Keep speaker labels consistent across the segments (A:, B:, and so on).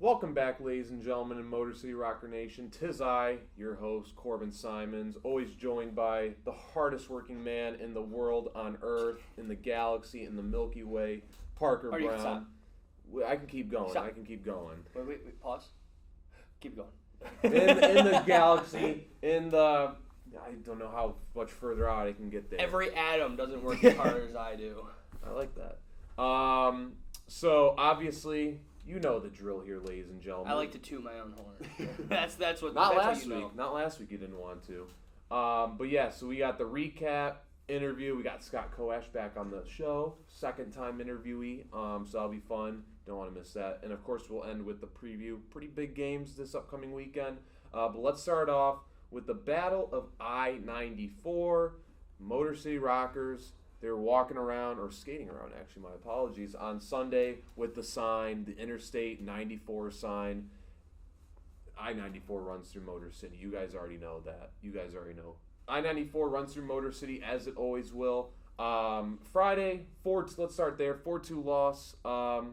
A: Welcome back, ladies and gentlemen, in Motor City Rocker Nation. 'Tis I, your host, Corben Simons, always joined by the hardest working man in the world, on Earth, in the galaxy, in the Milky Way, Parker
B: Or you can
A: Brown. I can keep going.
B: Stop.
A: I can keep going.
B: Wait, pause. Keep going.
A: In the galaxy, I don't know how much further out I can get there.
B: Every atom doesn't work as hard as I do.
A: I like that. So obviously, you know the drill here, ladies and gentlemen.
B: I like to toot my own horn. That's what.
A: Not
B: that's
A: last
B: what you
A: week.
B: know.
A: Not last week. You didn't want to. But yeah. So we got the recap interview. We got Scott Coash back on the show. Second time interviewee. So that'll be fun. Don't want to miss that. And of course, we'll end with the preview. Pretty big games this upcoming weekend. But let's start off with the Battle of I-94. Motor City Rockers. They were walking around, or skating around, actually, my apologies, on Sunday with the sign, the Interstate 94 sign. I-94 runs through Motor City. You guys already know that. You guys already know. I-94 runs through Motor City, as it always will. Friday, let's start there. 4-2 loss. A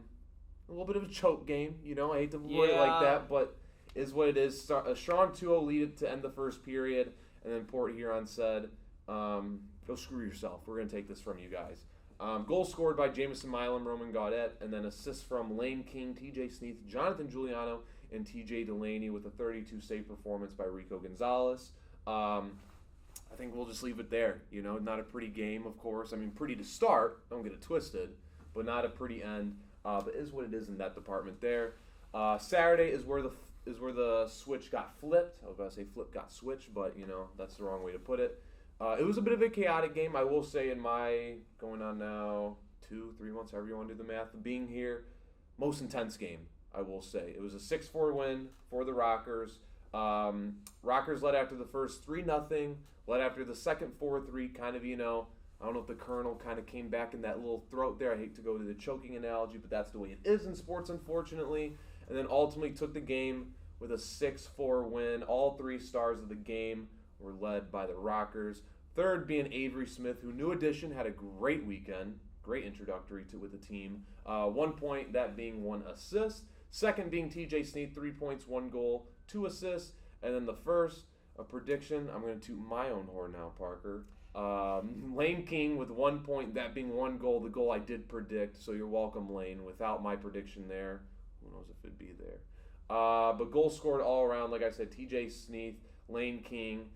A: little bit of a choke game. You know, I hate to word it like that, but is what it is. A strong 2-0 lead to end the first period, and then Port Huron said, go screw yourself. We're going to take this from you guys. Goal scored by Jamison Milam, Roman Gaudet, and then assists from Lane King, TJ Sneath, Jonathan Giuliano, and TJ Delaney with a 32-save performance by Rico Gonzalez. I think we'll just leave it there. You know, not a pretty game, of course. I mean, pretty to start. Don't get it twisted. But not a pretty end. But is what it is in that department there. Saturday is where the switch got flipped. I was about to say flip got switched, but, you know, that's the wrong way to put it. It was a bit of a chaotic game, I will say, in my going on now 2-3 months, however you want to do the math, being here, most intense game, I will say. It was a 6-4 win for the Rockers. Rockers led after the first 3-0, led after the second 4-3, kind of, you know, I don't know if the Colonel kind of came back in that little throat there. I hate to go to the choking analogy, but that's the way it is in sports, unfortunately. And then ultimately took the game with a 6-4 win. All 3 stars of the game were led by the Rockers. Third being Avery Smith, who, new addition, had a great weekend, great introductory with the team. 1 point, that being 1 assist. Second being TJ Sneath, 3 points, 1 goal, 2 assists. And then the first, a prediction, I'm going to toot my own horn now, Parker. Lane King with 1 point, that being 1 goal, the goal I did predict. So you're welcome, Lane. Without my prediction there, who knows if it'd be there. But goals scored all around, like I said, TJ Sneath, Lane King,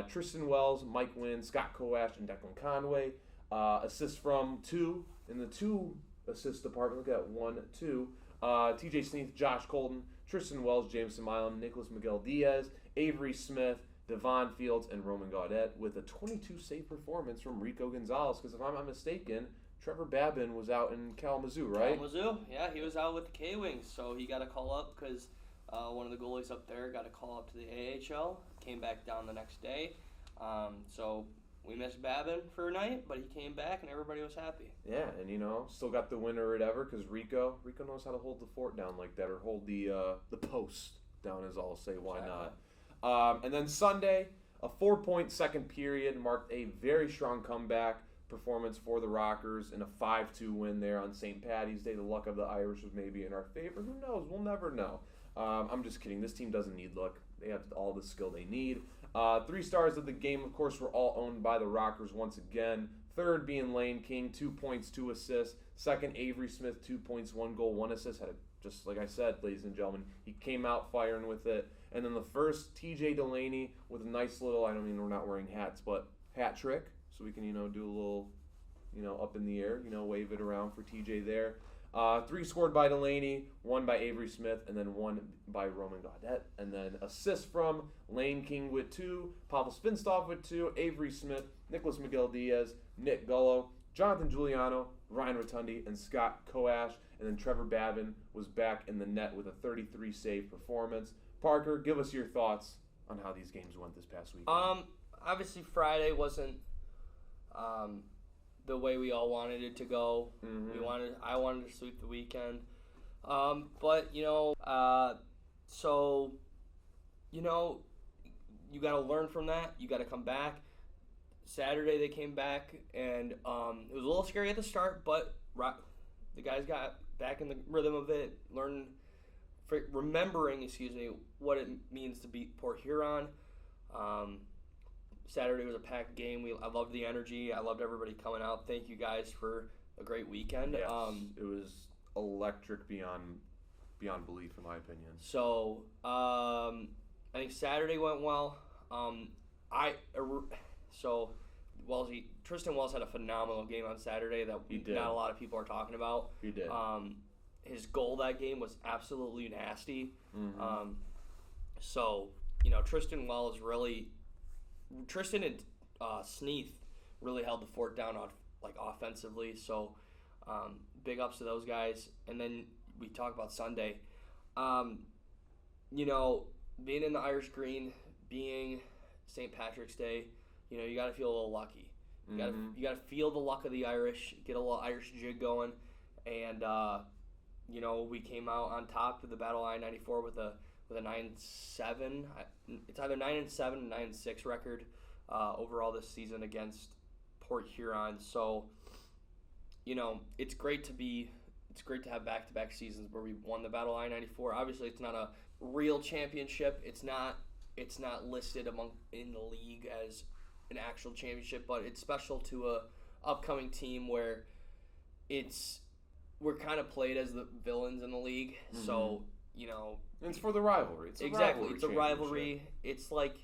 A: Tristan Wells, Mike Wynn, Scott Coash, and Declan Conway. Assists from 2 in the 2 assist department. Look at that, 1, 2. TJ Sneath, Josh Colton, Tristan Wells, Jameson Milam, Nicholas Miguel Diaz, Avery Smith, Devon Fields, and Roman Gaudet with a 22-save performance from Rico Gonzalez. Because if I'm not mistaken, Trevor Babin was out in Kalamazoo, right?
B: Kalamazoo, yeah, he was out with the K-Wings, so he got a call up because one of the goalies up there got a call up to the AHL, came back down the next day. So we missed Babin for a night, but he came back and everybody was happy.
A: Yeah, and you know, still got the winner or whatever because Rico knows how to hold the fort down like that, or hold the post down, as I'll say. Why not? And then Sunday, a 4-point second period marked a very strong comeback performance for the Rockers in a 5-2 win there on St. Paddy's Day. The luck of the Irish was maybe in our favor. Who knows? We'll never know. I'm just kidding. This team doesn't need luck. They have all the skill they need. 3 stars of the game, of course, were all owned by the Rockers once again. Third being Lane King, 2 points, 2 assists. Second, Avery Smith, 2 points, 1 goal, 1 assist. Just like I said, ladies and gentlemen, he came out firing with it. And then the first, TJ Delaney with a nice little, I don't mean we're not wearing hats, but hat trick. So we can, you know, do a little, you know, up in the air, you know, wave it around for TJ there. 3 scored by Delaney, 1 by Avery Smith, and then 1 by Roman Gaudet. And then assists from Lane King with 2, Pavel Spinstoff with 2, Avery Smith, Nicholas Miguel Diaz, Nick Gullo, Jonathan Giuliano, Ryan Rotundi, and Scott Coash. And then Trevor Babin was back in the net with a 33-save performance. Parker, give us your thoughts on how these games went this past week.
B: Obviously Friday wasn't the way we all wanted it to go.
A: Mm-hmm.
B: I wanted to sweep the weekend. But, you know, so, you know, you got to learn from that. You got to come back. Saturday they came back, and it was a little scary at the start, but the guys got back in the rhythm of it, learned remembering, what it means to beat Port Huron. Saturday was a packed game. I loved the energy. I loved everybody coming out. Thank you guys for a great weekend.
A: Yes, it was electric beyond belief, in my opinion.
B: So I think Saturday went well. Tristan Wells had a phenomenal game on Saturday that not a lot of people are talking about.
A: He did.
B: His goal that game was absolutely nasty.
A: Mm-hmm.
B: Tristan and Sneath really held the fort down on offensively. So big ups to those guys. And then we talk about Sunday. Being in the Irish Green, being St. Patrick's Day, you got to feel a little lucky. You got to feel the luck of the Irish, get a little Irish jig going, and we came out on top of the Battle I-94 with a 9-7. It's either 9-7 or 9-6 record overall this season against Port Huron. So, it's great to have back-to-back seasons where we won the Battle I-94. Obviously, it's not a real championship. It's not listed in the league as an actual championship, but it's special to a upcoming team where we're kind of played as the villains in the league.
A: Mm-hmm.
B: So
A: it's for the rivalry. It's a
B: rivalry. It's like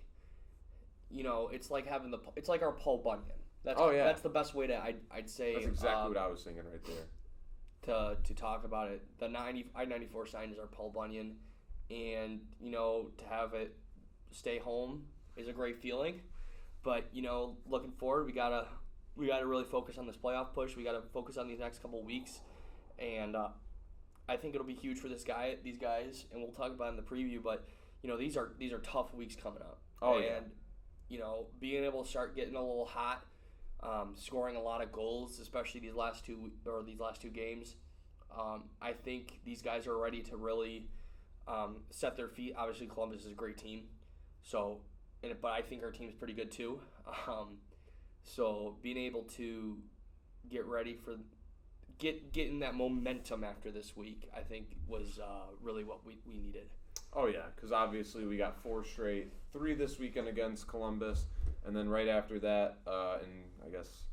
B: it's like it's like our Paul Bunyan. That's the best way to I'd say.
A: That's exactly what I was thinking right there.
B: To talk about it, the I-94 sign is our Paul Bunyan, and to have it stay home is a great feeling. But looking forward, we gotta really focus on this playoff push. We gotta focus on these next couple of weeks, and I think it'll be huge for these guys. And we'll talk about it in the preview. But these are tough weeks coming up. And being able to start getting a little hot, scoring a lot of goals, especially these last two games. I think these guys are ready to really set their feet. Obviously, Columbus is a great team, but I think our team's pretty good too. So being able to get ready for getting that momentum after this week, I think was really what we needed.
A: Oh yeah, because obviously we got 4 straight, 3 this weekend against Columbus, and then right after that, in I guess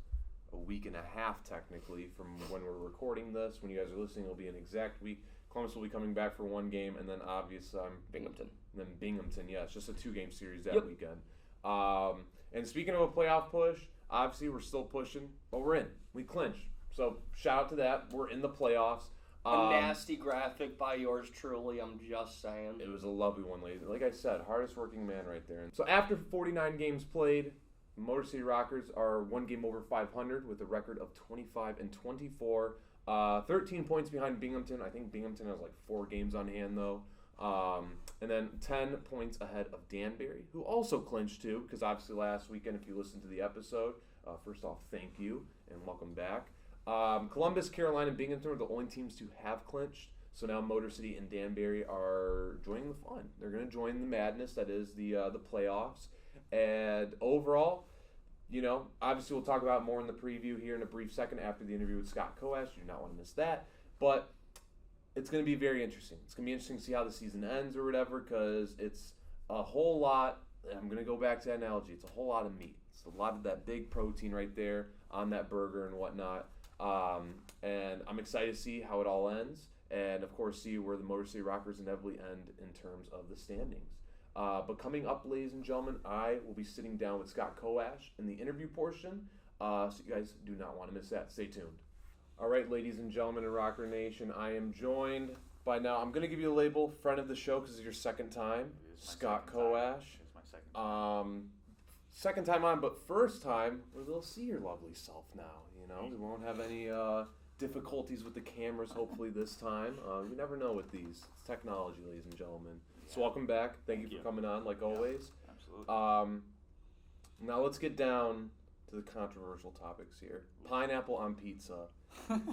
A: a week and a half technically from when we're recording this, when you guys are listening, it'll be an exact week. Columbus will be coming back for 1 game, and then obviously
B: Binghamton.
A: And then Binghamton, yeah, it's just a 2-game series that weekend. And speaking of a playoff push, obviously we're still pushing, but we're in. We clinched. So shout out to that. We're in the playoffs.
B: A nasty graphic by yours truly, I'm just saying.
A: It was a lovely one, ladies. Like I said, hardest working man right there. So after 49 games played, Motor City Rockers are 1 game over 500 with a record of 25-24. 13 points behind Binghamton. I think Binghamton has 4 games on hand, though. And then 10 points ahead of Danbury, who also clinched, too, because obviously last weekend, if you listened to the episode, first off, thank you and welcome back. Columbus, Carolina, and Binghamton are the only teams to have clinched. So now Motor City and Danbury are joining the fun. They're going to join the madness that is the playoffs. And overall, obviously we'll talk about more in the preview here in a brief second after the interview with Scott Coash. You do not want to miss that. But it's going to be very interesting. It's going to be interesting to see how the season ends or whatever, because it's a whole lot. I'm going to go back to that analogy. It's a whole lot of meat. It's a lot of that big protein right there on that burger and whatnot. And I'm excited to see how it all ends. And, of course, see where the Motor City Rockers inevitably end in terms of the standings. But coming up, ladies and gentlemen, I will be sitting down with Scott Coash in the interview portion. So you guys do not want to miss that. Stay tuned. All right, ladies and gentlemen in Rocker Nation, I am joined by now. I'm going to give you the label friend of the show because it's your second time. Scott Coash.
C: It's my second time.
A: Second time on, but first time where they'll see your lovely self now. We won't have any difficulties with the cameras, hopefully, this time. You never know with these. It's technology, ladies and gentlemen. So welcome back. Thank you for coming on, like always.
C: Absolutely.
A: Now let's get down to the controversial topics here. Pineapple on pizza.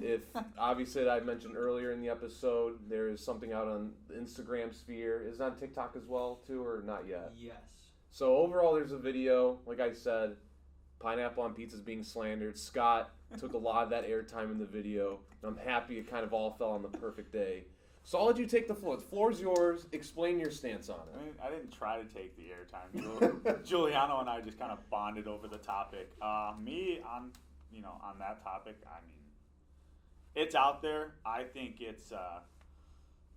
A: If obviously I mentioned earlier in the episode, there is something out on the Instagram sphere. Is it on TikTok as well, too, or not yet?
B: Yes.
A: So overall, there's a video. Like I said, pineapple on pizza is being slandered. Scott took a lot of that airtime in the video. I'm happy it kind of all fell on the perfect day. So I'll let you take the floor. The floor's yours. Explain your stance on
D: I
A: it.
D: mean, I didn't try to take the airtime. Giuliano and I just kind of bonded over the topic. Me on that topic, I mean, it's out there. I think it's a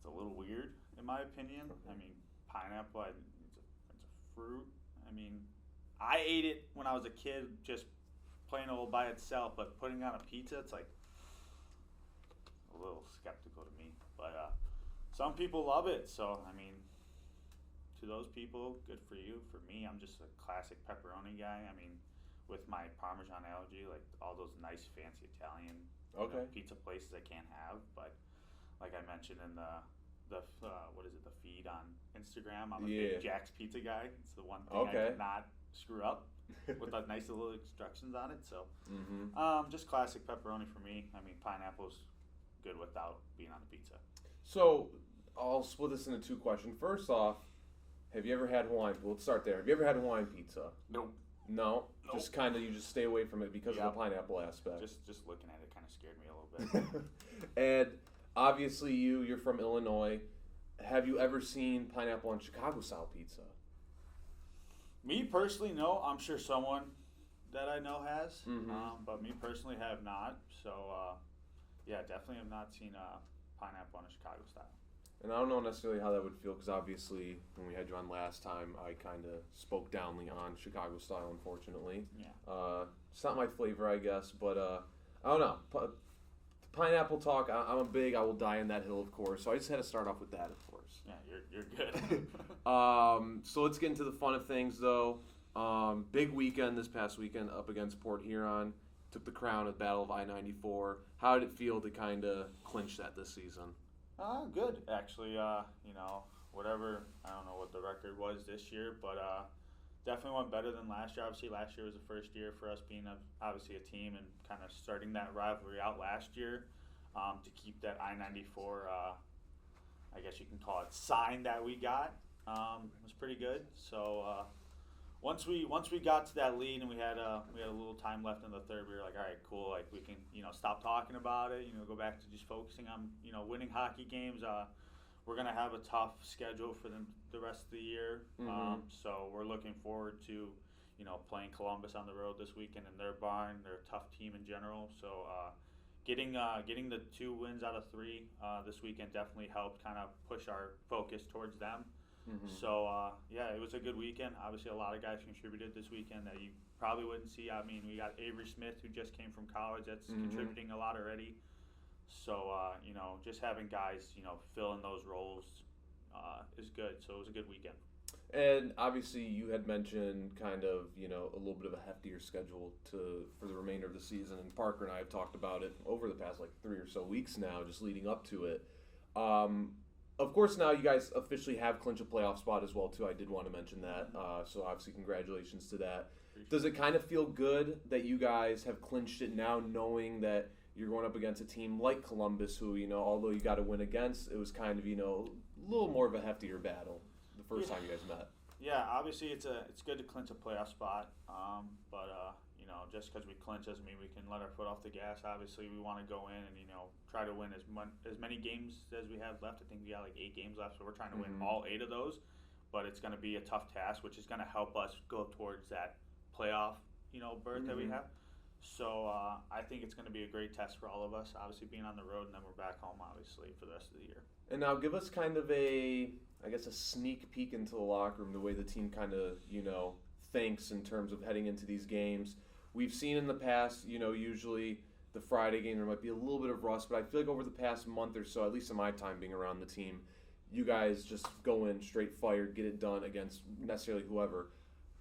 D: little weird in my opinion. I mean, pineapple, it's a fruit. I mean, I ate it when I was a kid, just plain old by itself. But putting it on a pizza, it's like a little skeptical to me. But some people love it, so I mean, to those people, good for you. For me, I'm just a classic pepperoni guy. I mean, with my Parmesan allergy, like all those nice fancy Italian pizza places I can't have. But like I mentioned in the what is it, the feed on Instagram, I'm a big Jack's Pizza guy. It's the one thing I cannot screw up with the nice little instructions on it. So just classic pepperoni for me. I mean, pineapple's good without being on the pizza.
A: So I'll split this into two questions. First off, have you ever had Hawaiian? Well, let's start there. Have you ever had Hawaiian pizza?
D: Nope.
A: No?
D: Nope.
A: Just kind of, you just stay away from it because of the pineapple aspect.
D: Just looking at it kind of scared me a little bit.
A: And obviously you're from Illinois. Have you ever seen pineapple on Chicago-style pizza?
D: Me personally, no. I'm sure someone that I know has, but me personally have not. So, yeah, definitely have not seen pineapple on a Chicago style.
A: And I don't know necessarily how that would feel because obviously when we had you on last time, I kind of spoke downly on Chicago style, unfortunately.
D: Yeah.
A: It's not my flavor, I guess, but I don't know. Pineapple talk, I'm a big, I will die in that hill, of course. So I just had to start off with that, of course.
D: Yeah, you're good.
A: So let's get into the fun of things, though. Big weekend this past weekend up against Port Huron. Took the crown at Battle of I-94. How did it feel to kind of clinch that this season?
D: Good, actually. Whatever, I don't know what the record was this year, but definitely went better than last year. Obviously, last year was the first year for us being obviously a team and kind of starting that rivalry out last year to keep that I-94, I guess you can call it, sign that we got. Was pretty good. So once we got to that lead and we had a little time left in the third, we were like, all right, cool. Like we can stop talking about it. Go back to just focusing on winning hockey games. We're gonna have a tough schedule for the rest of the year. So we're looking forward to playing Columbus on the road this weekend in their barn. They're a tough team in general. So getting the 2 wins out of 3 this weekend definitely helped kind of push our focus towards them. So, yeah, it was a good weekend. Obviously, a lot of guys contributed this weekend that you probably wouldn't see. I mean, we got Avery Smith, who just came from college, that's contributing a lot already. So, just having guys, fill in those roles is good. So it was a good weekend.
A: And obviously, you had mentioned kind of, a little bit of a heftier schedule for the remainder of the season. And Parker and I have talked about it over the past, 3 or so weeks now, just leading up to it. Of course, now you guys officially have clinched a playoff spot as well, too. I did want to mention that. So obviously, congratulations to that. Does it kind of feel good that you guys have clinched it now, knowing that you're going up against a team like Columbus, who, although you got to win against, it was kind of, a little more of a heftier battle the first time you guys met?
D: Yeah, obviously it's good to clinch a playoff spot, but just because we clinch doesn't mean we can let our foot off the gas. Obviously, we want to go in and try to win as many games as we have left. I think we got 8 games left, so we're trying to win all 8 of those. But it's going to be a tough task, which is going to help us go towards that playoff berth that we have. So I think it's going to be a great test for all of us. Obviously, being on the road, and then we're back home, obviously, for the rest of the year.
A: And now give us kind of a sneak peek into the locker room, the way the team kind of, thinks in terms of heading into these games. We've seen in the past, usually the Friday game, there might be a little bit of rust, but I feel like over the past month or so, at least in my time being around the team, you guys just go in straight fired, get it done against necessarily whoever.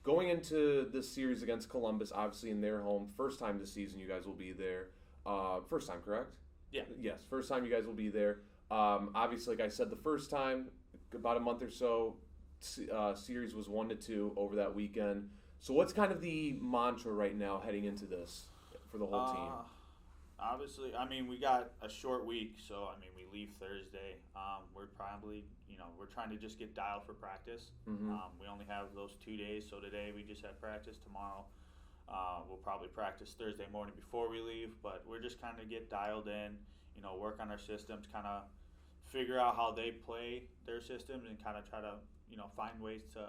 A: Going into this series against Columbus, obviously in their home, first time this season you guys will be there. First time, correct?
D: Yeah.
A: Yes, first time you guys will be there. Obviously, like I said, the first time, about a month or so, series was 1-2 over that weekend. So what's kind of the mantra right now heading into this for the whole team?
D: Obviously, I mean, we got a short week, so, I mean, we leave Thursday. We're probably, we're trying to just get dialed for practice. We only have those 2 days, so today we just had practice. Tomorrow we'll probably practice Thursday morning before we leave, but we're just kind of get dialed in, work on our systems, kind of figure out how they play their systems and kind of try to, find ways to,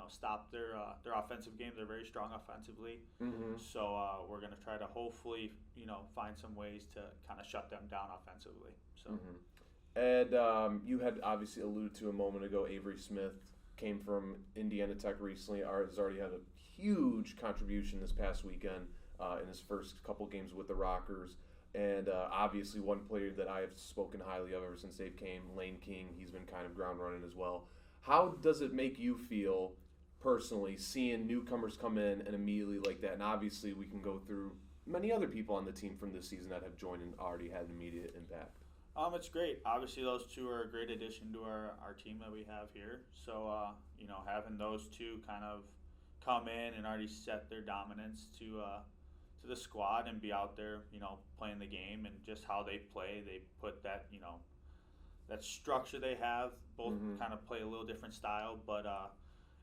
D: stop their offensive game. They're very strong offensively.
A: Mm-hmm.
D: So we're going to try to hopefully, find some ways to kind of shut them down offensively. So.
A: Mm-hmm. And you had obviously alluded to a moment ago, Avery Smith came from Indiana Tech recently. Has already had a huge contribution this past weekend in his first couple games with the Rockers. And obviously one player that I have spoken highly of ever since Dave came, Lane King, he's been kind of ground running as well. How does it make you feel personally seeing newcomers come in and immediately like that? And obviously we can go through many other people on the team from this season that have joined and already had an immediate impact.
D: It's great. Obviously, those two are a great addition to our team that we have here. So, having those two kind of come in and already set their dominance to the squad and be out there, playing the game and just how they play. They put that, that structure they have. Both kind of play a little different style, but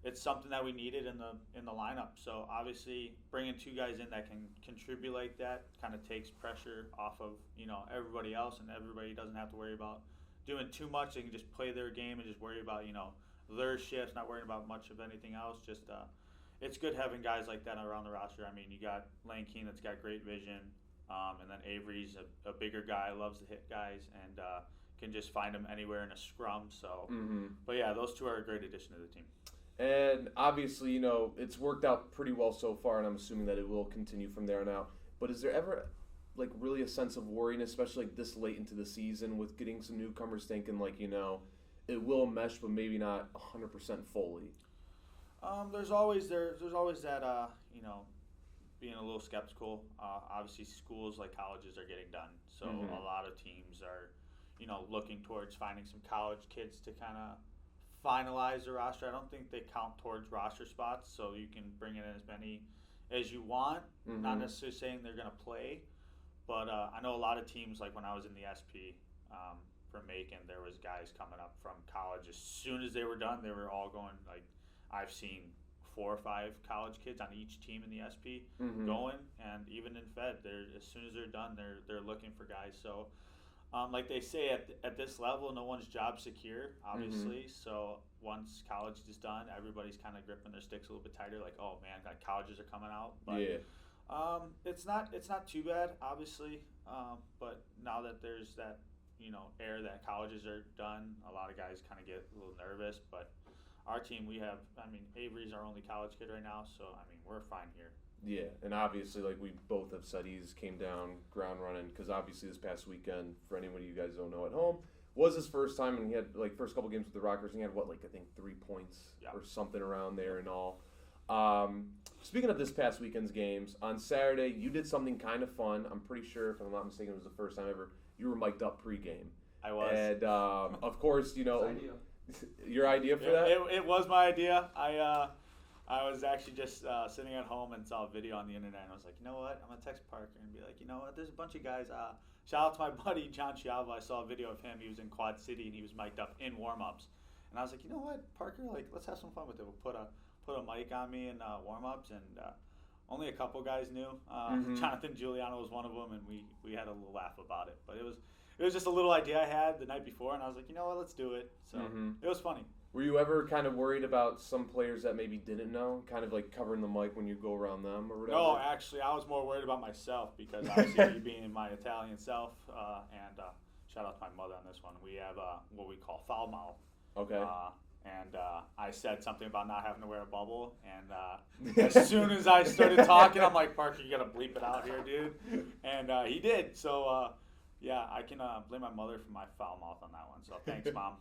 D: it's something that we needed in the lineup. So obviously, bringing two guys in that can contribute like that kind of takes pressure off of everybody else, and everybody doesn't have to worry about doing too much. They can just play their game and just worry about their shifts, not worrying about much of anything else. Just it's good having guys like that around the roster. I mean, you got Lane Keene that's got great vision, and then Avery's a bigger guy, loves to hit guys, and can just find them anywhere in a scrum. So, but yeah, those two are a great addition to the team.
A: And obviously, it's worked out pretty well so far, and I'm assuming that it will continue from there on out. But is there ever, really a sense of worry, especially this late into the season, with getting some newcomers thinking, it will mesh, but maybe not 100% fully?
D: There's always that, being a little skeptical. Obviously, schools like colleges are getting done, so a lot of teams are, looking towards finding some college kids to kind of finalize the roster. I don't think they count towards roster spots, so you can bring in as many as you want. Not necessarily saying they're going to play, but I know a lot of teams, like when I was in the SP for Macon, there was guys coming up from college. As soon as they were done, they were all going, I've seen 4 or 5 college kids on each team in the SP going, and even in Fed, as soon as they're done, they're looking for guys. So like they say, at this level, no one's job secure, obviously. So once college is done, everybody's kind of gripping their sticks a little bit tighter. Like, oh man, colleges are coming out. But it's not too bad, obviously. But now that there's that air that colleges are done, a lot of guys kind of get a little nervous. But our team, Avery's our only college kid right now, so we're fine here.
A: Yeah, and obviously, like we both have said, he's came down ground running because obviously this past weekend, for anybody you guys don't know at home, was his first time, and he had first couple games with the Rockers, and he had I think 3 points or something around there and all. Speaking of this past weekend's games, on Saturday you did something kind of fun. I'm pretty sure, if I'm not mistaken, it was the first time ever you were mic'd up pregame.
D: I was,
A: and of course, your idea for that.
D: It was my idea. I was actually just sitting at home and saw a video on the internet, and I was like, you know what? I'm going to text Parker and be like, you know what? There's a bunch of guys. Shout out to my buddy, John Chiava. I saw a video of him. He was in Quad City, and he was mic'd up in warm-ups. And I was like, you know what, Parker? Let's have some fun with it. We'll put a mic on me in warm-ups, and only a couple guys knew. Jonathan Giuliano was one of them, and we had a little laugh about it. But it was just a little idea I had the night before, and I was like, you know what? Let's do it. So it was funny.
A: Were you ever kind of worried about some players that maybe didn't know, kind of covering the mic when you go around them or whatever?
D: No, actually, I was more worried about myself because obviously me being my Italian self, and shout out to my mother on this one, we have what we call foul mouth.
A: Okay.
D: And I said something about not having to wear a bubble, and as soon as I started talking, I'm like, Parker, you got to bleep it out here, dude. And he did. So, yeah, I can blame my mother for my foul mouth on that one. So thanks, Mom.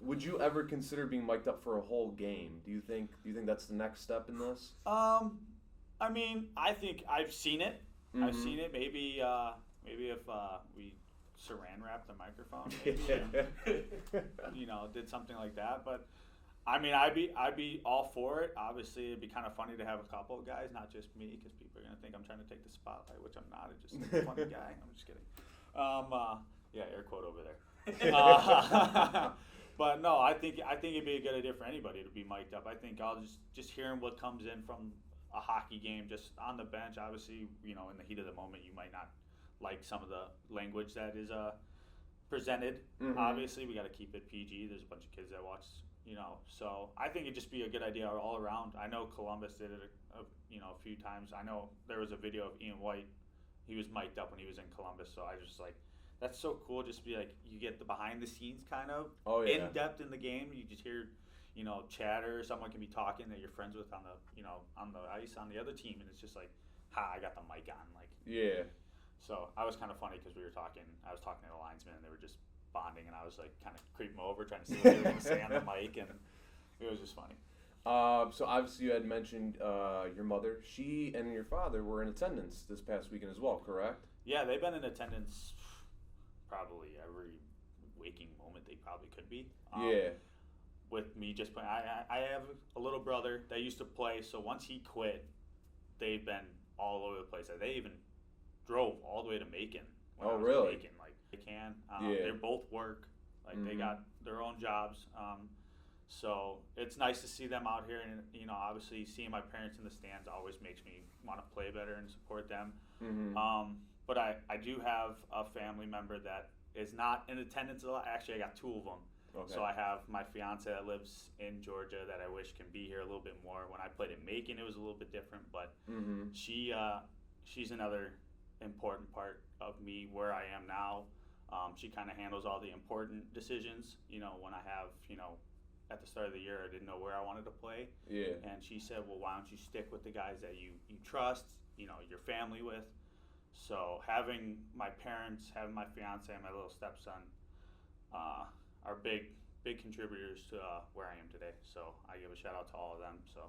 A: Would you ever consider being mic'd up for a whole game? Do you think that's the next step in this?
D: I think I've seen it. I've seen it. Maybe if we saran wrapped the microphone, maybe, did something like that. But I'd be all for it. Obviously, it'd be kind of funny to have a couple of guys, not just me, because people are gonna think I'm trying to take the spotlight, which I'm not. I'm just a funny guy. I'm just kidding. Yeah, air quote over there. But no, I think it'd be a good idea for anybody to be mic'd up. I think I'll just hearing what comes in from a hockey game, just on the bench. Obviously, in the heat of the moment, you might not like some of the language that is presented.
A: Mhm.
D: Obviously, we got to keep it PG. There's a bunch of kids that watch, so I think it'd just be a good idea all around. I know Columbus did it a few times. I know there was a video of Ian White. He was mic'd up when he was in Columbus, so I just like, that's so cool. Just to be like, you get the behind the scenes kind of in depth in the game. You just hear, chatter. Someone can be talking that you're friends with on the ice on the other team, and it's just like, I got the mic on, like.
A: Yeah.
D: So I was kind of funny because I was talking to the linesmen, and they were just bonding, and I was like kind of creeping over, trying to see what they were going to say on the mic, and it was just funny.
A: So obviously you had mentioned your mother. She and your father were in attendance this past weekend as well, correct?
D: Yeah, they've been in attendance probably every waking moment they probably could be.
A: Yeah.
D: With me just playing, I have a little brother that used to play, so once he quit, they've been all over the place. They even drove all the way to Macon. When I was
A: really?
D: in Macon, like they can.
A: Yeah.
D: They both work. Like they got their own jobs. So it's nice to see them out here, and obviously seeing my parents in the stands always makes me want to play better and support them.
A: Mm-hmm.
D: But I do have a family member that is not in attendance a lot. Actually, I got two of them.
A: Okay.
D: So I have my fiance that lives in Georgia that I wish can be here a little bit more. When I played at Macon, it was a little bit different, but she's another important part of me where I am now. She kind of handles all the important decisions. When I have, at the start of the year, I didn't know where I wanted to play.
A: Yeah.
D: And she said, well, why don't you stick with the guys that you trust, your family with. So having my parents, having my fiance, and my little stepson are big contributors to where I am today. So I give a shout out to all of them. So.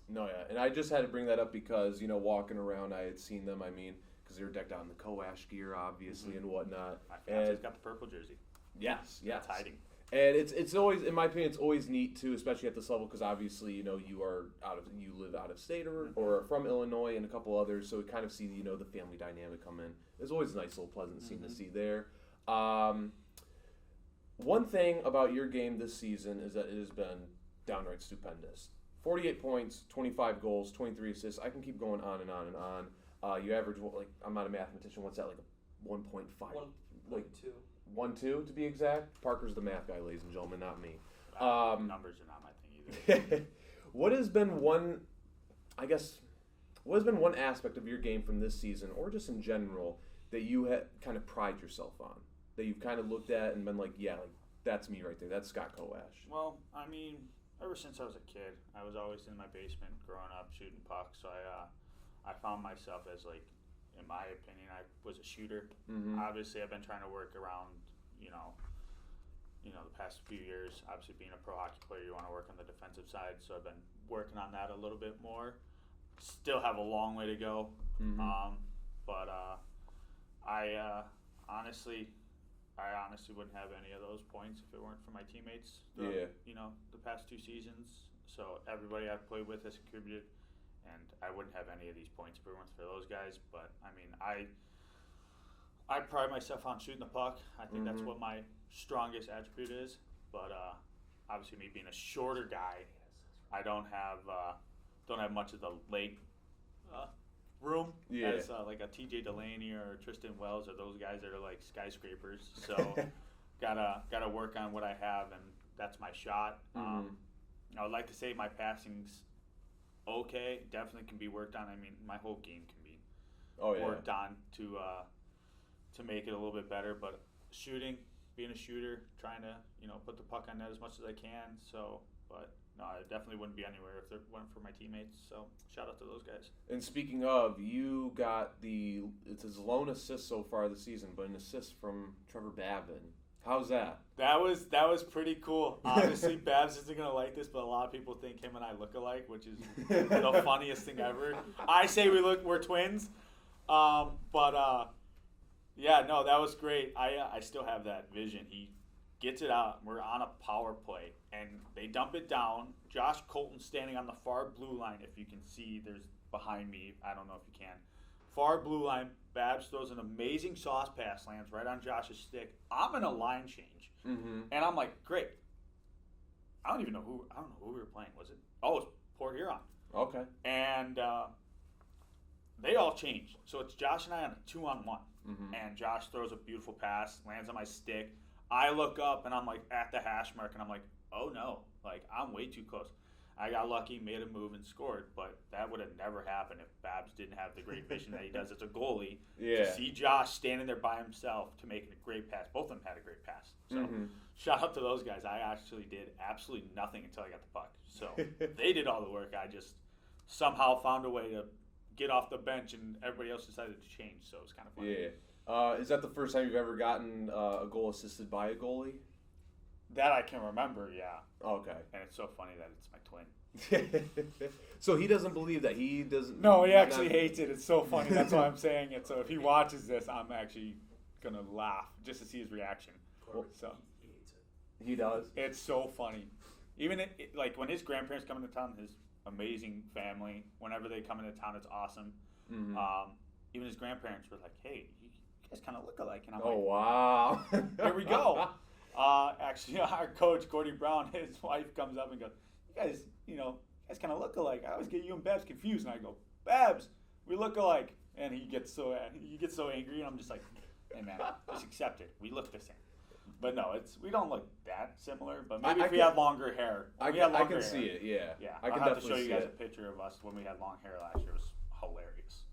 A: No, yeah. And I just had to bring that up because, walking around, I had seen them, because they were decked out in the Coash gear, obviously, and whatnot.
D: My fiance's got the purple jersey.
A: Yes.
D: That's hiding.
A: And it's always, in my opinion, it's always neat too, especially at this level, because obviously you live out of state or from Illinois and a couple others, so we kind of see the family dynamic come in. It's always a nice little pleasant scene to see there. One thing about your game this season is that it has been downright stupendous. 48 points, 25 goals, 23 assists. I can keep going on and on and on. You average I'm not a mathematician. What's that, like a 1.5?
B: 1.2.
A: 1.2 to be exact. Parker's the math guy, ladies and gentlemen, not me.
D: Numbers are not my thing either.
A: What has been one aspect of your game from this season, or just in general, that you kind of pride yourself on? That you've kind of looked at and been like, yeah, like that's me right there. That's Scott Coash.
D: Well, ever since I was a kid, I was always in my basement growing up shooting pucks. So I found myself as in my opinion, I was a shooter.
A: Mm-hmm.
D: Obviously, I've been trying to work around, the past few years. Obviously, being a pro hockey player, you want to work on the defensive side. So I've been working on that a little bit more. Still have a long way to go.
A: Mm-hmm.
D: But I honestly wouldn't have any of those points if it weren't for my teammates. The past 2 seasons. So everybody I've played with has contributed. And I wouldn't have any of these points if it weren't for those guys. But, I pride myself on shooting the puck. I think that's what my strongest attribute is. But obviously me being a shorter guy, I don't have much of the leg room as like a TJ Delaney or Tristan Wells or those guys that are like skyscrapers. So gotta work on what I have, and that's my shot. I would like to say my passing's okay, definitely can be worked on. My whole game can be worked on to make it a little bit better. But being a shooter, trying to put the puck on net as much as I can. So, but no, I definitely wouldn't be anywhere if it weren't for my teammates. So shout out to those guys.
A: And speaking of, you got it's his lone assist so far this season, but an assist from Trevor Babin. How's that?
D: That was pretty cool. Obviously, Babs isn't gonna like this, but a lot of people think him and I look alike, which is the funniest thing ever. I say we're twins, yeah, no, that was great. I still have that vision. He gets it out. We're on a power play, and they dump it down. Josh Colton's standing on the far blue line. If you can see, there's behind me. I don't know if you can. Far blue line. Babs throws an amazing sauce pass, lands right on Josh's stick. I'm in a line change, and I'm like, great. I don't know who we were playing. Was it? Oh, it's Port Huron.
A: Okay.
D: And they all changed. So it's Josh and I on a 2-on-1. And Josh throws a beautiful pass, lands on my stick. I look up and I'm like at the hash mark and I'm like, oh no, like I'm way too close. I got lucky, made a move, and scored, but that would have never happened if Babs didn't have the great vision that he does as a goalie.
A: Yeah.
D: To see Josh standing there by himself to make a great pass. Both of them had a great pass. So shout out to those guys. I actually did absolutely nothing until I got the puck. So they did all the work. I just somehow found a way to get off the bench, and everybody else decided to change. So it was kind of fun.
A: Yeah. Is that the first time you've ever gotten a goal assisted by a goalie?
D: That I can remember, yeah.
A: Okay.
D: And it's so funny that it's my twin.
A: So he doesn't believe that. He doesn't.
E: No, he actually hates it. It's so funny. That's why I'm saying it. So if he watches this, I'm actually going to laugh just to see his reaction. So
A: He does.
E: it's so funny. Even like when his grandparents come into town, his amazing family, whenever they come into town, it's awesome.
A: Mm-hmm.
D: Even his grandparents were like, hey, you guys kind of look alike. And I'm
A: Oh,
D: like,
A: wow.
D: here we go. Actually, our coach, Gordy Brown, his wife comes up and goes, you guys kind of look alike. I always get you and Babs confused. And I go, Babs, we look alike. And he gets so angry. And I'm just like, hey, man, just accept it. We look the same. But no, we don't look that similar. But maybe if we had longer hair.
A: I can see it, yeah.
D: Yeah,
A: I can
D: I'll have to
A: definitely
D: show you
A: see
D: guys
A: it.
D: a picture of us when we had long hair last year. It was hilarious.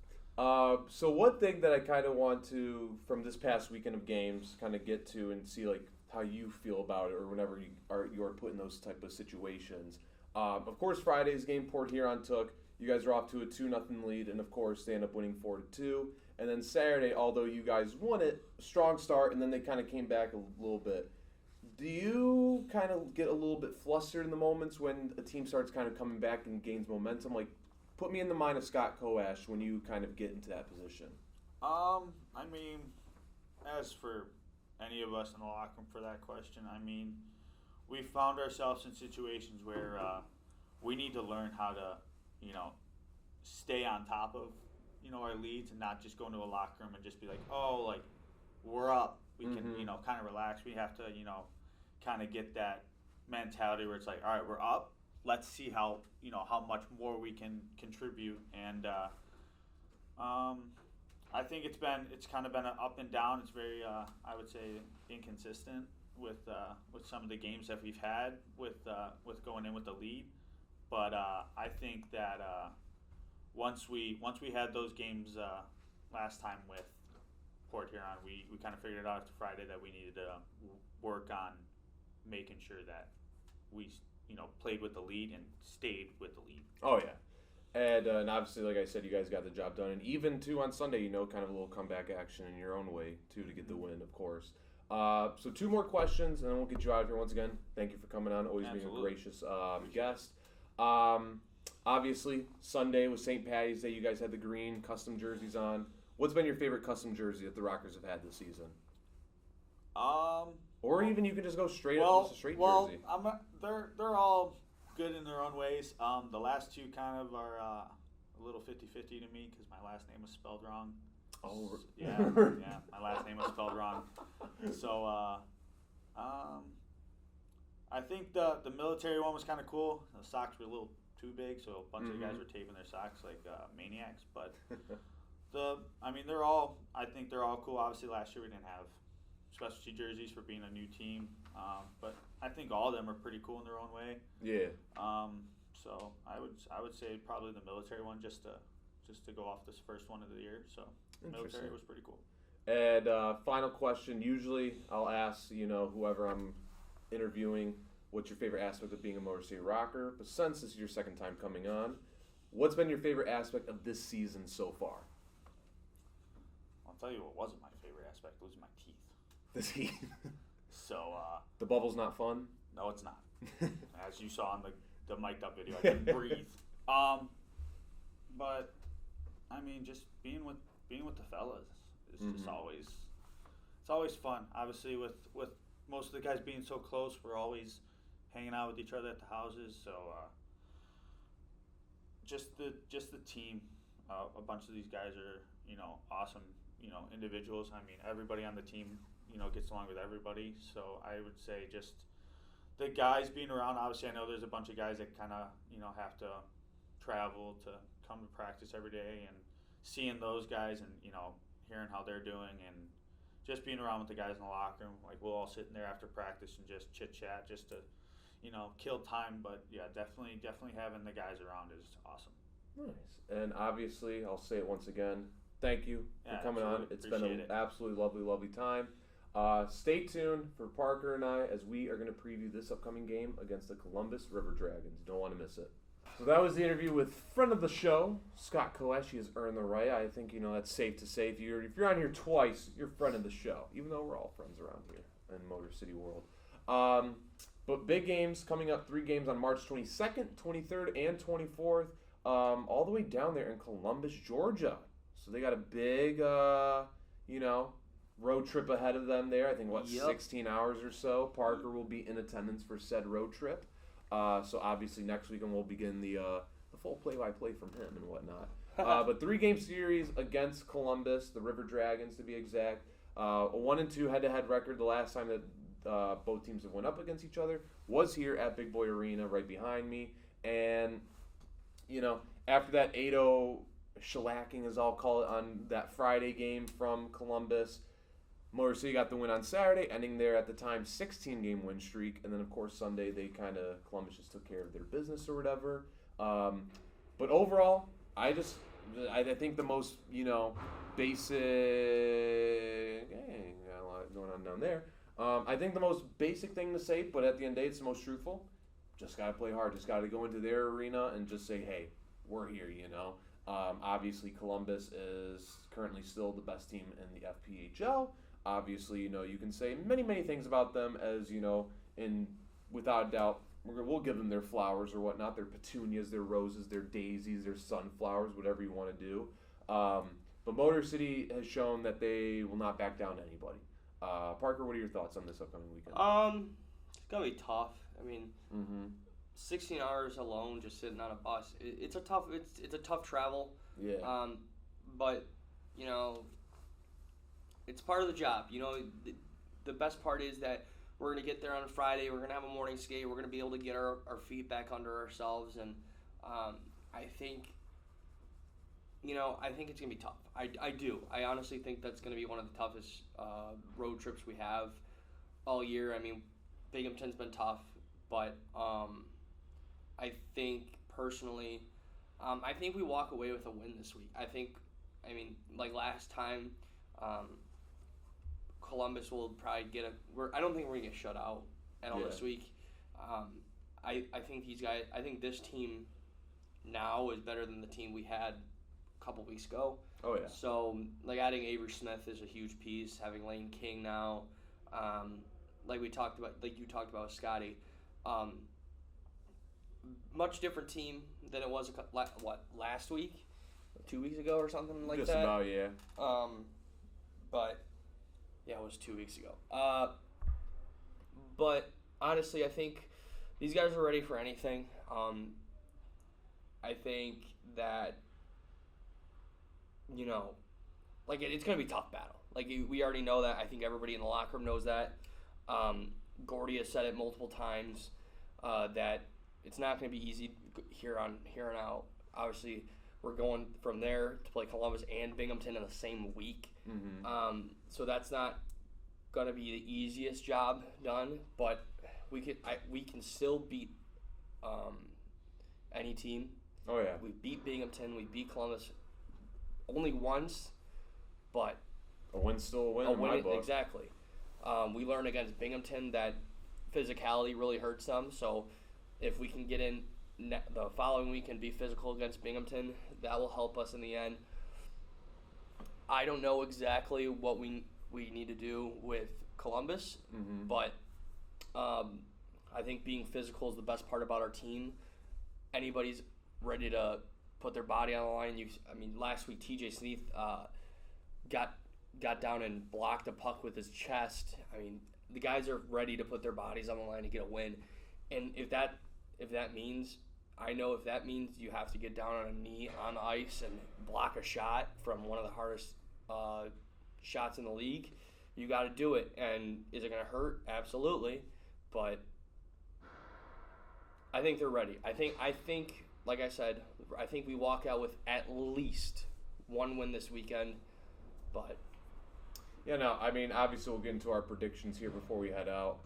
A: So one thing that I kind of want to, from this past weekend of games, kind of get to and see like how you feel about it, or whenever you're put in those type of situations. Of course, Friday's game, Port Huron took. You guys are off to a 2-0 lead, and of course they end up winning 4-2. And then Saturday, although you guys won it, strong start, and then they kind of came back a little bit. Do you kind of get a little bit flustered in the moments when a team starts kind of coming back and gains momentum? Like, put me in the mind of Scott Coash when you kind of get into that position.
D: I mean, as for any of us in the locker room for that question, I mean, we found ourselves in situations where we need to learn how to, stay on top of, our leads and not just go into a locker room and just be like, oh, like, we're up. We can, kind of relax. We have to, kind of get that mentality where it's like, all right, we're up. Let's see how much more we can contribute. And I think it's kind of been an up and down. It's very, I would say, inconsistent with some of the games that we've had with going in with the lead. But I think that once we had those games last time with Port Huron, we kind of figured it out after Friday that we needed to work on making sure that we played with the lead and stayed with the lead.
A: Oh, yeah. And obviously, like I said, you guys got the job done. And even, too, on Sunday, kind of a little comeback action in your own way, too, to get the win, of course. So 2 more questions, and then we'll get you out of here once again. Thank you for coming on, always being a gracious guest. Obviously, Sunday was St. Patty's Day. You guys had the green custom jerseys on. What's been your favorite custom jersey that the Rockers have had this season? Or even you can just go straight up, just a straight jersey.
D: They're all good in their own ways. The last 2 kind of are a little 50-50 to me because my last name was spelled wrong.
A: Oh,
D: yeah, my last name was spelled wrong. So, I think the military one was kind of cool. The socks were a little too big, so a bunch of the guys were taping their socks like maniacs. But I think they're all cool. Obviously, last year we didn't have specialty jerseys for being a new team, but I think all of them are pretty cool in their own way.
A: Yeah.
D: So I would say probably the military one just to go off this first one of the year. So the military was pretty cool.
A: And final question. Usually I'll ask whoever I'm interviewing, what's your favorite aspect of being a Motor City Rocker? But since this is your second time coming on, what's been your favorite aspect of this season so far?
D: I'll tell you what wasn't my favorite aspect, losing my teeth.
A: The teeth.
D: So
A: the bubble's not fun?
D: No, it's not. As you saw in the mic'd up video, I couldn't breathe. But I mean, just being with the fellas is just it's always fun. Obviously, with most of the guys being so close, we're always hanging out with each other at the houses. So just the team, a bunch of these guys are awesome individuals. I mean, everybody on the team gets along with everybody. So I would say just the guys being around. Obviously, I know there's a bunch of guys that kind of have to travel to come to practice every day, and seeing those guys and hearing how they're doing and just being around with the guys in the locker room. Like, we'll all sit in there after practice and just chit chat, just to, kill time. But yeah, definitely having the guys around is awesome.
A: Nice. And obviously, I'll say it once again. Thank you for coming on. It's been an absolutely lovely time. Stay tuned for Parker and I as we are going to preview this upcoming game against the Columbus River Dragons. Don't want to miss it. So that was the interview with friend of the show, Scott Coash. He has earned the right. I think, that's safe to say. If you're on here twice, you're friend of the show, even though we're all friends around here in Motor City World. But big games coming up, 3 games on March 22nd, 23rd, and 24th, all the way down there in Columbus, Georgia. So they got a big, road trip ahead of them there. I think, 16 hours or so. Parker will be in attendance for said road trip. So obviously next weekend we'll begin the full play-by-play from him and whatnot. But 3-game series against Columbus, the River Dragons to be exact. A 1-2 head-to-head record. The last time that both teams have went up against each other was here at Big Boy Arena right behind me. And, after that 8-0 shellacking, as I'll call it, on that Friday game from Columbus, Motor City got the win on Saturday, ending their, at the time, 16-game win streak. And then, of course, Sunday, Columbus just took care of their business or whatever. But overall, I think the most, basic... Hey, got a lot going on down there. I think the most basic thing to say, but at the end of the day, it's the most truthful. Just got to play hard. Just got to go into their arena and just say, hey, we're here, Obviously, Columbus is currently still the best team in the FPHL. Obviously, you can say many, many things about them as, and without a doubt, we'll give them their flowers or whatnot, their petunias, their roses, their daisies, their sunflowers, whatever you want to do. But Motor City has shown that they will not back down to anybody. Parker, what are your thoughts on this upcoming weekend?
B: It's going to be tough. I mean, 16 hours alone just sitting on a bus. It's a tough travel.
A: Yeah.
B: But, it's part of the job. The best part is that we're going to get there on a Friday. We're going to have a morning skate. We're going to be able to get our feet back under ourselves. And I think it's going to be tough. I do. I honestly think that's going to be one of the toughest road trips we have all year. I mean, Binghamton's been tough, but I think personally, I think we walk away with a win this week. Like last time, Columbus will probably I don't think we're going to get shut out at all this week. I think this team now is better than the team we had a couple weeks ago.
A: Oh, yeah.
B: So, adding Avery Smith is a huge piece. Having Lane King now, like you talked about with Scotty, much different team than it was last week, 2 weeks ago or something like
A: Just
B: that.
A: Just about, yeah.
B: But yeah, it was 2 weeks ago. But honestly, I think these guys are ready for anything. I think that it's going to be a tough battle. We already know that. I think everybody in the locker room knows that. Gordy has said it multiple times that it's not going to be easy here on out. Obviously, we're going from there to play Columbus and Binghamton in the same week.
A: Mm-hmm.
B: So that's not going to be the easiest job done, but we can still beat any team.
A: Oh, yeah.
B: We beat Binghamton. We beat Columbus only once, but
A: a win's still a win in my book.
B: Exactly. We learned against Binghamton that physicality really hurts them. So if we can get in the following week and be physical against Binghamton, that will help us in the end. I don't know exactly what we need to do with Columbus, but I think being physical is the best part about our team. Anybody's ready to put their body on the line. Last week TJ Sneath got down and blocked a puck with his chest. The guys are ready to put their bodies on the line to get a win. And if that means you have to get down on a knee on the ice and block a shot from one of the hardest shots in the league, you got to do it. And is it going to hurt? Absolutely. But I think they're ready. I think, like I said, I think we walk out with at least one win this weekend. But
A: Yeah, no, I mean, obviously we'll get into our predictions here before we head out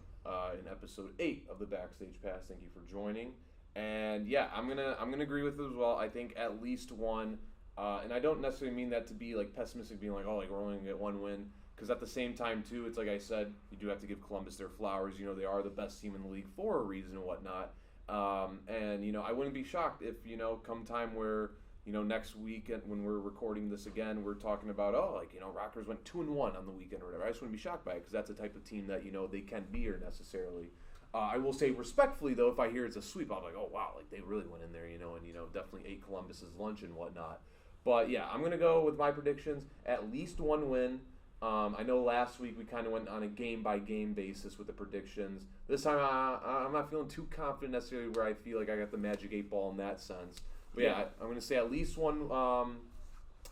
A: in episode 8 of the Backstage Pass. Thank you for joining. And yeah, I'm gonna agree with it as well. I think at least one, and I don't necessarily mean that to be like pessimistic, being like, oh, like we're only gonna get one win. Because at the same time too, it's like I said, you do have to give Columbus their flowers. You know, they are the best team in the league for a reason and whatnot. And you know, I wouldn't be shocked if, you know, come time where, you know, next week when we're recording this again, we're talking about, oh, like, you know, Rockers went 2-1 on the weekend or whatever. I just wouldn't be shocked by it because that's the type of team that, you know, they can be or necessarily. I will say respectfully, though, if I hear it's a sweep, I'm like, oh, wow, like they really went in there, you know, and, you know, definitely ate Columbus's lunch and whatnot. But, yeah, I'm going to go with my predictions, at least one win. I know last week we kind of went on a game-by-game basis with the predictions. This time I'm not feeling too confident necessarily where I feel like I got the magic 8 ball in that sense. But yeah, I'm going to say at least one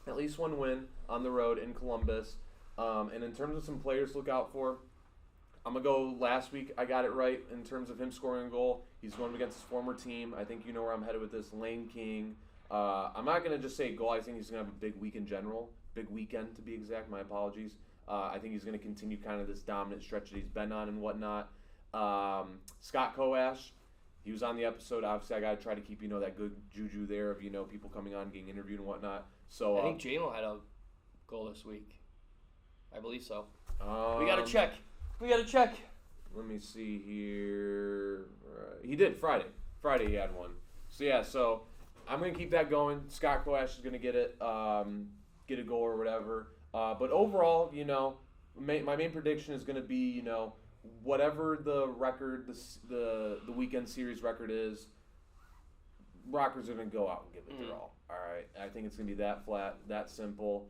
A: win on the road in Columbus. And in terms of some players to look out for, I'm going to go last week. I got it right in terms of him scoring a goal. He's going against his former team. I think you know where I'm headed with this. Lane King. I'm not going to just say goal. I think he's going to have a big week in general. Big weekend, to be exact. My apologies. I think he's going to continue kind of this dominant stretch that he's been on and whatnot. Scott Coash, he was on the episode. Obviously, I got to try to keep, you know, that good juju there of, you know, people coming on, getting interviewed and whatnot. So
B: I think JMO had a goal this week. I believe so. We got to check.
A: Let me see here. He did Friday. Friday he had one. So, yeah, so I'm going to keep that going. Scott Coash is going to get it. Get a goal or whatever. But overall, you know, my main prediction is going to be, you know, whatever the record, the weekend series record is, Rockers are going to go out and give it their all. All right. I think it's going to be that flat, that simple,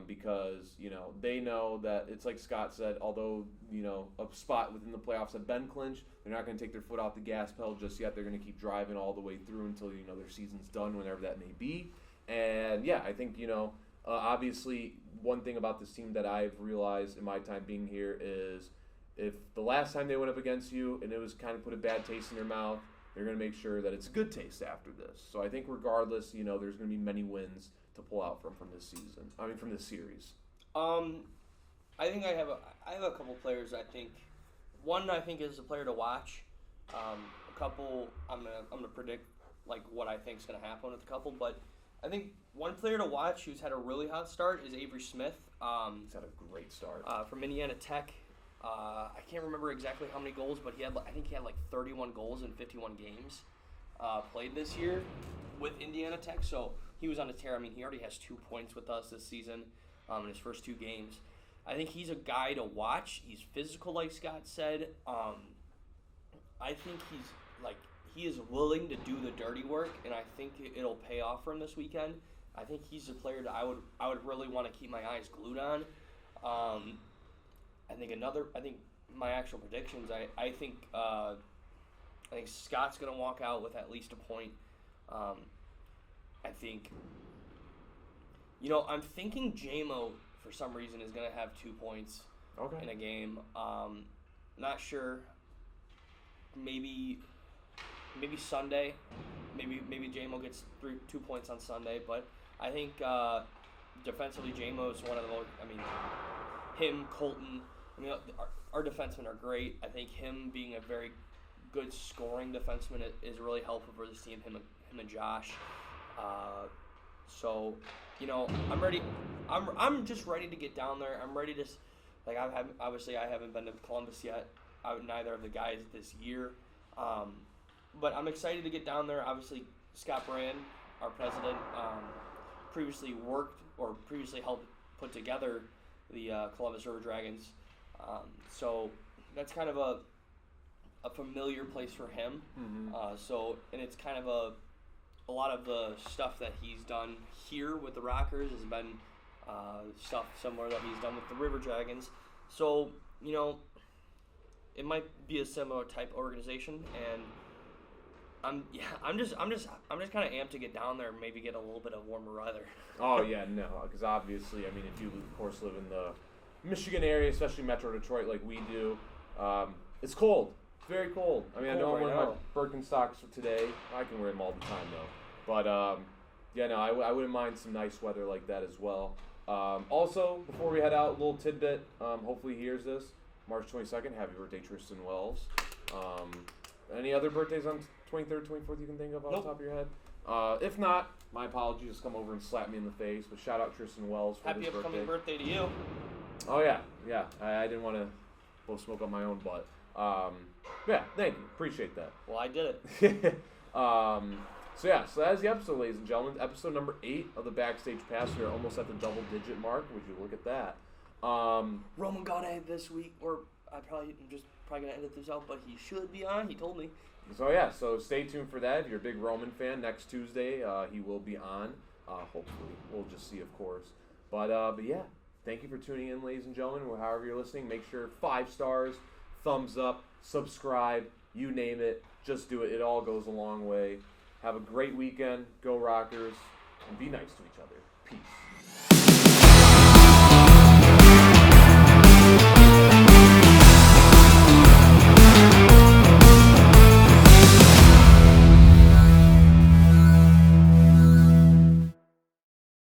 A: because, you know, they know that it's like Scott said, although, you know, a spot within the playoffs have been clinched, they're not going to take their foot off the gas pedal just yet. They're going to keep driving all the way through until, you know, their season's done, whenever that may be. And, yeah, I think, you know, obviously, one thing about this team that I've realized in my time being here is if the last time they went up against you and it was kind of put a bad taste in their mouth, they're going to make sure that it's a good taste after this. So I think regardless, you know, there's going to be many wins to pull out from this season. I mean, from this series.
B: I think I have a couple players. I think one I think is a player to watch. A couple I'm gonna predict like what I think is going to happen with a couple, but I think one player to watch who's had a really hot start is Avery Smith.
A: He's had a great start.
B: From Indiana Tech. I can't remember exactly how many goals, but I think he had like 31 goals in 51 games played this year with Indiana Tech. So he was on a tear. I mean, he already has 2 points with us this season in his first 2 games. I think he's a guy to watch. He's physical, like Scott said. I think he is willing to do the dirty work, and I think it'll pay off for him this weekend. I think he's a player that I would really want to keep my eyes glued on. I think my actual predictions. I think Scott's gonna walk out with at least a point. I think, you know, I'm thinking JMO for some reason is gonna have 2 points in a game. Not sure. Maybe Sunday. Maybe JMO gets 2 points on Sunday, but I think defensively JMO is one of the most. I mean, him, Colton. I mean, our defensemen are great. I think him being a very good scoring defenseman is really helpful for this team. Him and Josh. So, you know, I'm ready. I'm just ready to get down there. I'm ready to, like, obviously I haven't been to Columbus yet. Neither of the guys this year. But I'm excited to get down there. Obviously, Scott Brand, our president, previously helped put together the Columbus River Dragons. So that's kind of a familiar place for him. And it's kind of a lot of the stuff that he's done here with the Rockers has been stuff similar that he's done with the River Dragons. So, you know, it might be a similar type organization, and I'm just kind of amped to get down there and maybe get a little bit of warmer weather.
A: Oh yeah, no, because obviously, I mean, if you of course live in the Michigan area, especially Metro Detroit, like we do, it's cold. It's very cold. I mean, I know I'm wearing my Birkenstocks today. I can wear them all the time though. But yeah, no, I wouldn't mind some nice weather like that as well. Also, before we head out, a little tidbit. Hopefully he hears this. March 22nd, happy birthday, Tristan Wells. Any other birthdays on 23rd, 24th you can think of off the top of your head? If not, my apologies. Just come over and slap me in the face. But shout out Tristan Wells for
B: Happy
A: his
B: upcoming birthday to you.
A: Oh, yeah. I didn't want to blow smoke on my own butt. Yeah, thank you. Appreciate that.
B: Well, I did it.
A: So that's the episode, ladies and gentlemen. Episode number 8 of the Backstage Pass. We're almost at the double-digit mark. Would you look at that?
B: Roman got in this week, or I'm just probably gonna edit this out, but he should be on. He told me.
A: So stay tuned for that. If you're a big Roman fan, next Tuesday he will be on. Hopefully, we'll just see, of course. But yeah, thank you for tuning in, ladies and gentlemen. Or however you're listening, make sure 5 stars, thumbs up, subscribe, you name it. Just do it. It all goes a long way. Have a great weekend. Go Rockers, and be nice to each other. Peace.